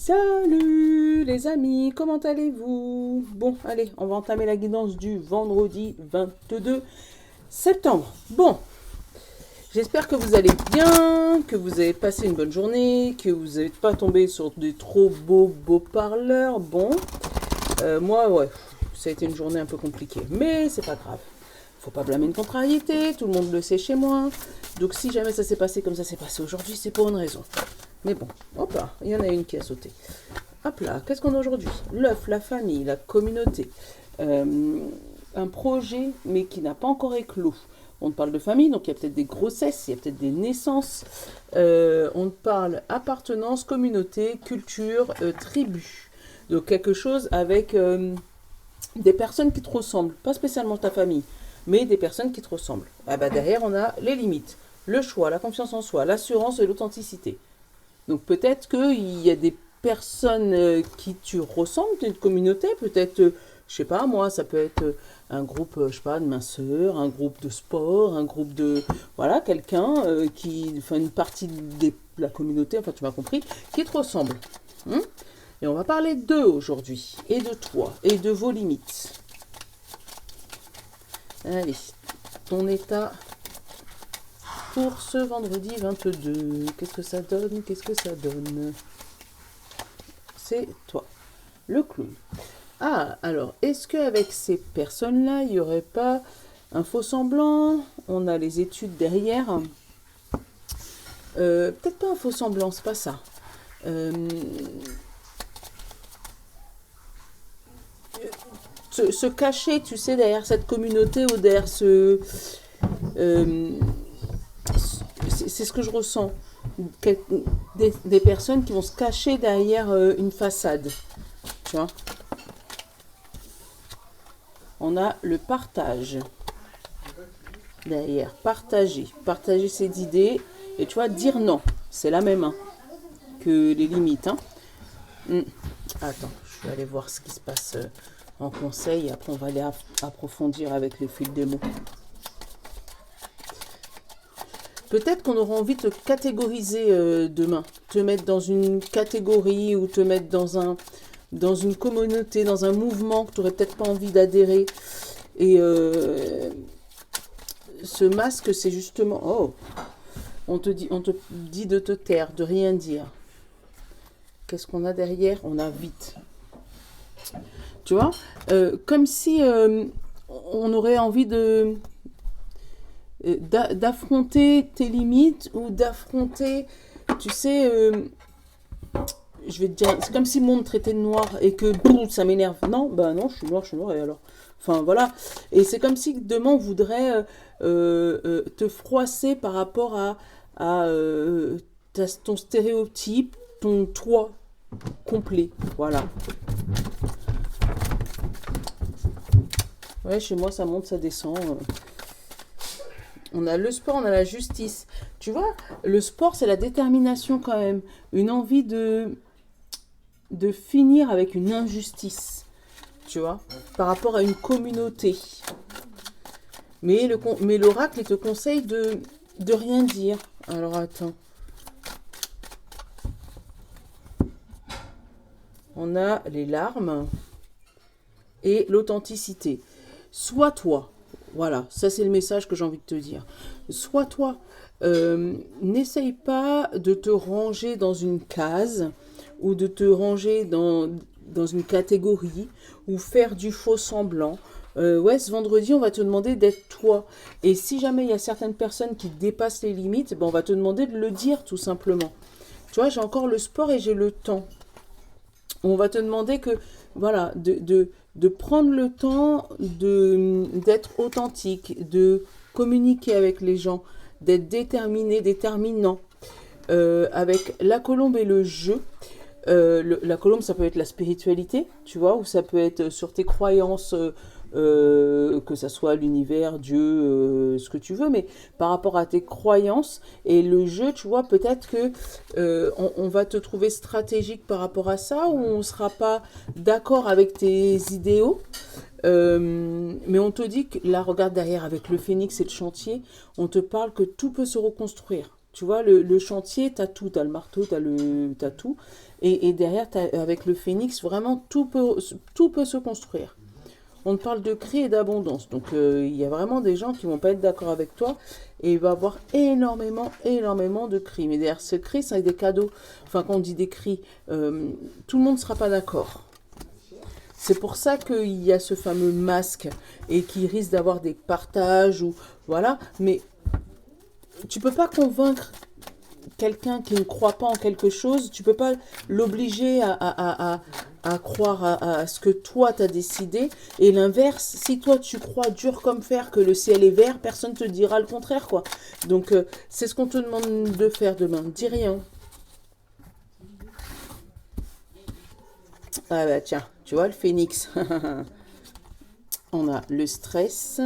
Salut les amis, comment allez-vous? Bon, allez, on va entamer la guidance du vendredi 22 septembre. Bon, j'espère que vous allez bien, que vous avez passé une bonne journée, que vous n'êtes pas tombé sur des trop beaux parleurs. Bon, moi, ouais, ça a été une journée un peu compliquée, mais c'est pas grave. Faut pas blâmer une contrariété, tout le monde le sait chez moi. Donc si jamais ça s'est passé comme ça s'est passé aujourd'hui, c'est pour une raison. Mais bon, hop là, il y en a une qui a sauté. Hop là, qu'est-ce qu'on a aujourd'hui? L'œuf, la famille, la communauté. Un projet, mais qui n'a pas encore éclos. On parle de famille, donc il y a peut-être des grossesses, il y a peut-être des naissances. On parle appartenance, communauté, culture, tribu. Donc quelque chose avec des personnes qui te ressemblent. Pas spécialement ta famille, mais des personnes qui te ressemblent. Ah bah derrière, on a les limites, le choix, la confiance en soi, l'assurance et l'authenticité. Donc peut-être qu'il y a des personnes qui tu ressembles, une communauté, peut-être, je sais pas, moi, ça peut être un groupe, je sais pas, de minceurs, un groupe de sport, un groupe de, voilà, quelqu'un qui, enfin une partie de la communauté, enfin tu m'as compris, qui te ressemble. Hein. Et on va parler d'eux aujourd'hui, et de toi, et de vos limites. Allez, ton état pour ce vendredi 22. Qu'est-ce que ça donne? Qu'est-ce que ça donne? C'est toi, le clown. Ah, alors, est-ce qu'avec ces personnes-là, il n'y aurait pas un faux semblant? On a les études derrière. Peut-être pas un faux semblant, c'est pas ça. Se cacher, tu sais, derrière cette communauté ou derrière ce... c'est ce que je ressens. Des personnes qui vont se cacher derrière une façade. Tu vois? On a le partage. Derrière, partager. Partager ses idées. Et tu vois, dire non. C'est la même que les limites. Attends, je vais aller voir ce qui se passe en conseil. Après, on va aller approfondir avec le fil des mots. Peut-être qu'on aura envie de te catégoriser demain. Te mettre dans une catégorie ou te mettre dans une communauté, dans un mouvement que tu n'aurais peut-être pas envie d'adhérer. Et ce masque, c'est justement... Oh, on te dit de te taire, de rien dire. Qu'est-ce qu'on a derrière? On a vite. Tu vois, comme si on aurait envie d'affronter tes limites ou d'affronter, tu sais, je vais te dire, c'est comme si le monde traitait de noir et que boum, ça m'énerve. Non, ben non, je suis noir et alors. Enfin voilà. Et c'est comme si demain on voudrait te froisser par rapport à ton stéréotype, ton toi complet. Voilà. Ouais, chez moi ça monte, ça descend. On a le sport, on a la justice. Tu vois, le sport, c'est la détermination quand même. Une envie de finir avec une injustice. Tu vois, par rapport à une communauté. Mais l'oracle, il te conseille de rien dire. Alors, attends. On a les larmes et l'authenticité. Sois toi. Voilà, ça c'est le message que j'ai envie de te dire. Sois toi. N'essaye pas de te ranger dans une case ou de te ranger dans une catégorie ou faire du faux semblant. Ouais, ce vendredi, on va te demander d'être toi. Et si jamais il y a certaines personnes qui dépassent les limites, ben on va te demander de le dire tout simplement. Tu vois, j'ai encore le sport et j'ai le temps. On va te demander que, voilà, de prendre le temps d'être authentique, de communiquer avec les gens, d'être déterminé, déterminant. Avec la colombe et le jeu, la colombe, ça peut être la spiritualité, tu vois, ou ça peut être sur tes croyances, que ça soit l'univers, Dieu, ce que tu veux, mais par rapport à tes croyances et le jeu, tu vois, peut-être que on va te trouver stratégique par rapport à ça, ou on ne sera pas d'accord avec tes idéaux. Mais on te dit que, là, regarde derrière avec le phénix et le chantier, on te parle que tout peut se reconstruire. Tu vois, le chantier, tu as tout. Tu as le marteau, t'as tout. Et derrière, avec le phénix, vraiment, tout peut se construire. On te parle de cri et d'abondance. Donc, il y a vraiment des gens qui vont pas être d'accord avec toi. Et il va y avoir énormément de cris. Mais derrière ce cri, c'est des cadeaux. Enfin, quand on dit des cris, tout le monde ne sera pas d'accord. C'est pour ça qu'il y a ce fameux masque et qui risque d'avoir des partages ou voilà. Mais tu peux pas convaincre quelqu'un qui ne croit pas en quelque chose, tu peux pas l'obliger à croire à ce que toi tu as décidé. Et l'inverse, si toi tu crois dur comme fer que le ciel est vert, personne ne te dira le contraire, quoi. Donc c'est ce qu'on te demande de faire demain. Dis rien. Ah bah tiens, tu vois le phénix. On a le stress,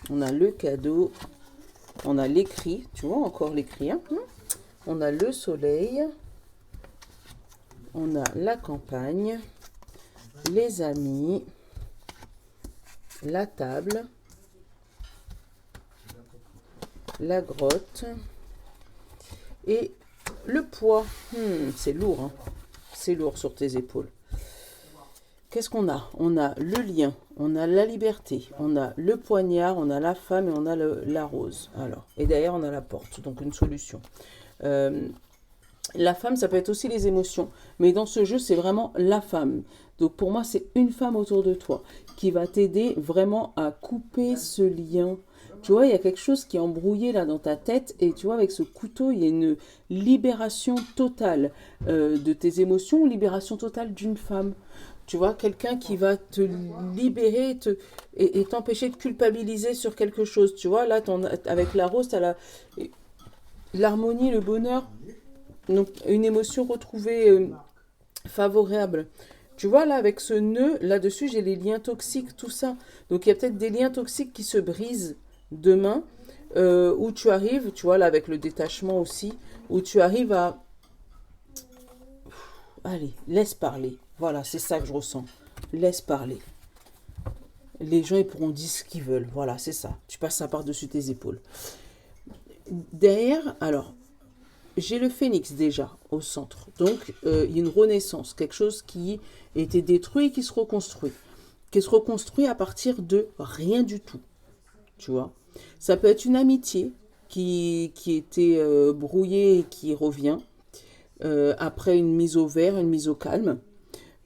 on a le cadeau, on a l'écrit, tu vois encore l'écrit, hein. On a le soleil, on a la campagne, les amis, la table, la grotte et le poids. C'est lourd, hein. C'est lourd sur tes épaules. Qu'est-ce qu'on a? On a le lien, on a la liberté, on a le poignard, on a la femme et on a la rose. Alors, et derrière, on a la porte, donc une solution. La femme, ça peut être aussi les émotions. Mais dans ce jeu, c'est vraiment la femme. Donc pour moi, c'est une femme autour de toi qui va t'aider vraiment à couper ce lien. Tu vois, il y a quelque chose qui est embrouillé là dans ta tête. Et tu vois, avec ce couteau, il y a une libération totale de tes émotions, libération totale d'une femme. Tu vois, quelqu'un qui va te libérer et t'empêcher de culpabiliser sur quelque chose. Tu vois, là, avec la rose, tu as l'harmonie, le bonheur. Donc, une émotion retrouvée favorable. Tu vois, là, avec ce nœud, là-dessus, j'ai les liens toxiques, tout ça. Donc, il y a peut-être des liens toxiques qui se brisent demain, où tu arrives, tu vois, là, avec le détachement aussi, où tu arrives à... Allez, laisse parler. Voilà, c'est ça que je ressens. Laisse parler. Les gens, ils pourront dire ce qu'ils veulent. Voilà, c'est ça. Tu passes ça par-dessus tes épaules. Derrière, alors... J'ai le phénix déjà au centre. Donc, il y a une renaissance, quelque chose qui était détruit et qui se reconstruit. Qui se reconstruit à partir de rien du tout. Tu vois. Ça peut être une amitié qui était brouillée et qui revient. Après une mise au vert, une mise au calme.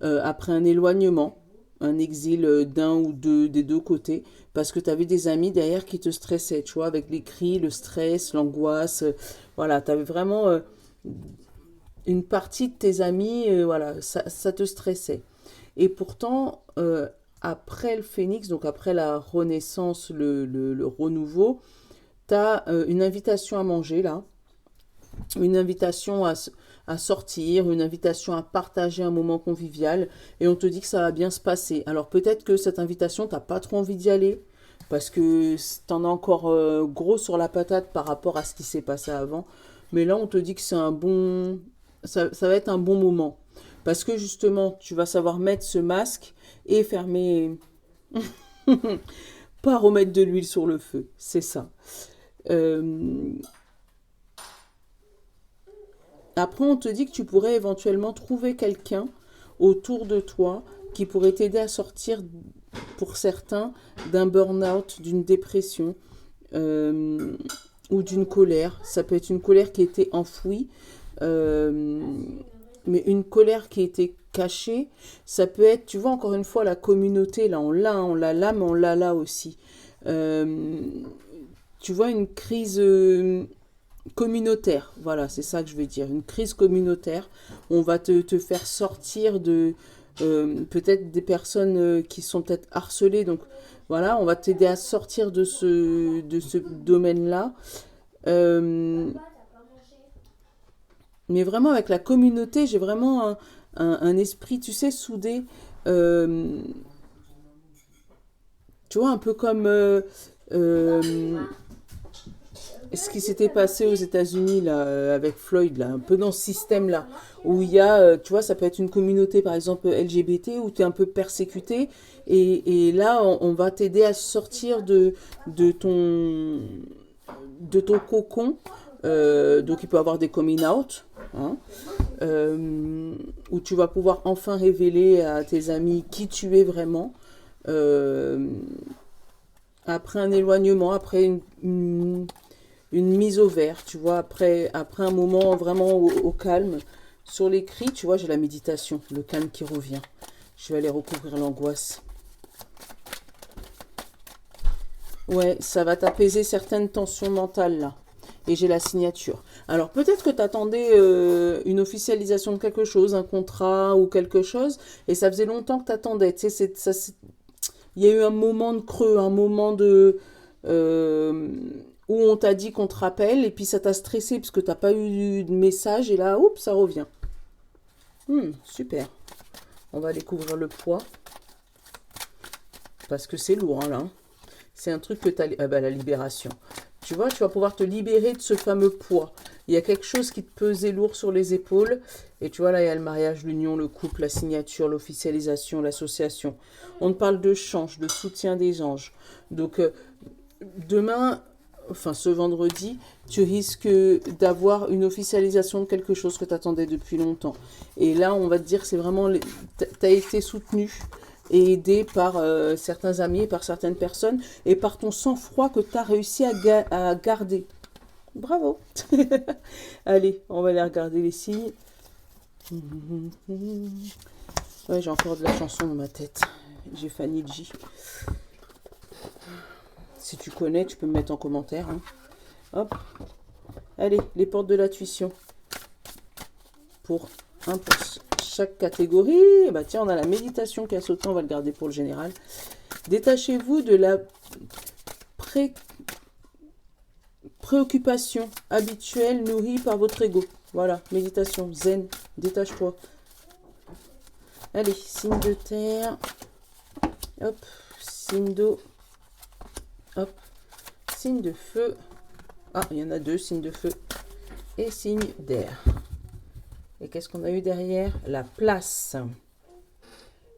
Après un éloignement, un exil d'un ou des deux côtés. Parce que tu avais des amis derrière qui te stressaient, tu vois, avec les cris, le stress, l'angoisse. Voilà, tu avais vraiment une partie de tes amis, voilà, ça te stressait. Et pourtant, après le phénix, donc après la renaissance, le renouveau, tu as une invitation à manger, là. Une invitation à sortir, une invitation à partager un moment convivial, et on te dit que ça va bien se passer. Alors peut-être que cette invitation, tu n'as pas trop envie d'y aller, parce que tu en as encore gros sur la patate par rapport à ce qui s'est passé avant. Mais là, on te dit que c'est un bon... Ça va être un bon moment. Parce que justement, tu vas savoir mettre ce masque et fermer... Pas remettre de l'huile sur le feu, c'est ça. Après, on te dit que tu pourrais éventuellement trouver quelqu'un autour de toi qui pourrait t'aider à sortir, pour certains, d'un burn-out, d'une dépression ou d'une colère. Ça peut être une colère qui était enfouie, mais une colère qui était cachée. Ça peut être, tu vois, encore une fois, la communauté, là, on l'a là, mais on l'a là aussi. Tu vois, une crise... communautaire, voilà, c'est ça que je veux dire, une crise communautaire. On va te faire sortir de peut-être des personnes qui sont peut-être harcelées, donc voilà, on va t'aider à sortir de ce domaine-là. Mais vraiment avec la communauté, j'ai vraiment un esprit, tu sais, soudé. Tu vois, un peu comme ce qui s'était passé aux États-Unis là avec Floyd là, un peu dans ce système là où il y a, tu vois, ça peut être une communauté par exemple LGBT où tu es un peu persécuté et là on va t'aider à sortir de ton de ton cocon. Donc il peut avoir des coming out, hein, où tu vas pouvoir enfin révéler à tes amis qui tu es vraiment. euh, Après un éloignement, après une mise au vert, tu vois, après un moment vraiment au calme. Sur les cris, tu vois, j'ai la méditation, le calme qui revient. Je vais aller recouvrir l'angoisse. Ouais, ça va t'apaiser certaines tensions mentales là. Et j'ai la signature. Alors peut-être que tu attendais une officialisation de quelque chose, un contrat ou quelque chose, et ça faisait longtemps que tu attendais. Tu sais, il y a eu un moment de creux, un moment euh, où on t'a dit qu'on te rappelle, et puis ça t'a stressé parce que tu n'as pas eu de message, et là, oups, ça revient. Super. On va découvrir le poids, parce que c'est lourd, hein, là. C'est un truc que tu as... Ah bah, la libération. Tu vois, tu vas pouvoir te libérer de ce fameux poids. Il y a quelque chose qui te pesait lourd sur les épaules. Et tu vois, là, il y a le mariage, l'union, le couple, la signature, l'officialisation, l'association. On te parle de change, de soutien des anges. Donc, demain, enfin ce vendredi, tu risques d'avoir une officialisation de quelque chose que tu attendais depuis longtemps. Et là, on va te dire que c'est vraiment... Tu as été soutenu et aidé par certains amis, et par certaines personnes, et par ton sang-froid que tu as réussi à garder. Bravo. Allez, on va aller regarder les signes. Ouais, j'ai encore de la chanson dans ma tête. J'ai Fanny G. Si tu connais, tu peux me mettre en commentaire, hein. Hop. Allez, les portes de la tuition. Pour chaque catégorie. Bah tiens, on a la méditation qui a sauté, on va le garder pour le général. Détachez-vous de la préoccupation habituelle nourrie par votre ego. Voilà, méditation, zen, détache-toi. Allez, signe de terre. Hop, signe d'eau. Hop, signe de feu. Ah, il y en a deux, signe de feu et signe d'air. Et qu'est-ce qu'on a eu derrière? La place.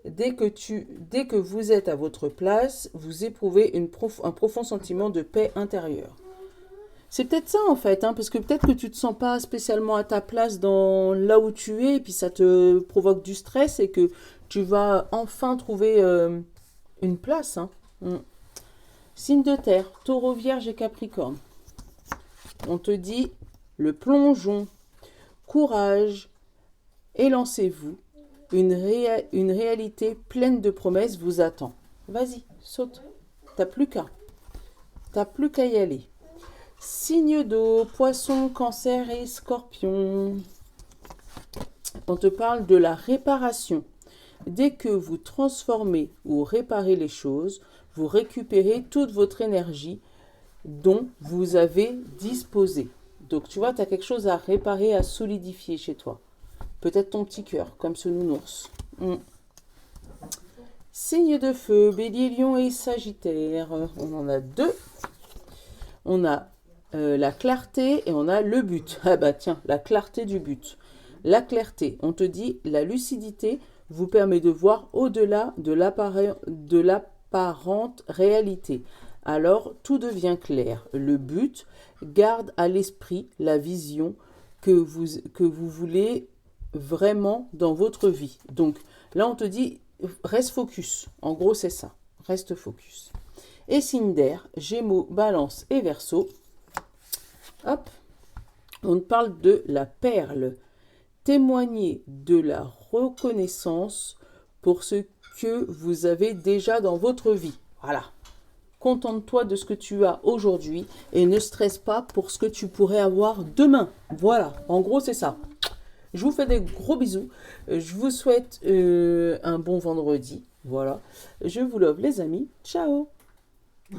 Dès que vous êtes à votre place, vous éprouvez un profond sentiment de paix intérieure. C'est peut-être ça en fait, hein, parce que peut-être que tu ne te sens pas spécialement à ta place dans là où tu es, et puis ça te provoque du stress, et que tu vas enfin trouver une place. Hein. Signe de terre, Taureau, Vierge et Capricorne. On te dit le plongeon, courage, élancez-vous. Une réalité pleine de promesses vous attend. Vas-y, saute. T'as plus qu'à y aller. Signe d'eau, Poisson, Cancer et Scorpion. On te parle de la réparation. Dès que vous transformez ou réparez les choses, vous récupérez toute votre énergie dont vous avez disposé. Donc tu vois, tu as quelque chose à réparer, à solidifier chez toi. Peut-être ton petit cœur, comme ce nounours. Signe de feu, Bélier, Lion et Sagittaire. On en a deux. On a la clarté et on a le but. Ah bah tiens, la clarté du but. La clarté, on te dit, la lucidité vous permet de voir au-delà de l'apparente réalité. Alors, tout devient clair. Le but garde à l'esprit la vision que vous voulez vraiment dans votre vie. Donc, là, on te dit, reste focus. En gros, c'est ça. Reste focus. Et signe d'air, Gémeaux, Balance et Verseau. Hop, on parle de la perle. Témoignez de la reconnaissance pour ce que vous avez déjà dans votre vie. Voilà. Contente-toi de ce que tu as aujourd'hui et ne stresse pas pour ce que tu pourrais avoir demain. Voilà, en gros, c'est ça. Je vous fais des gros bisous. Je vous souhaite un bon vendredi. Voilà. Je vous love, les amis. Ciao.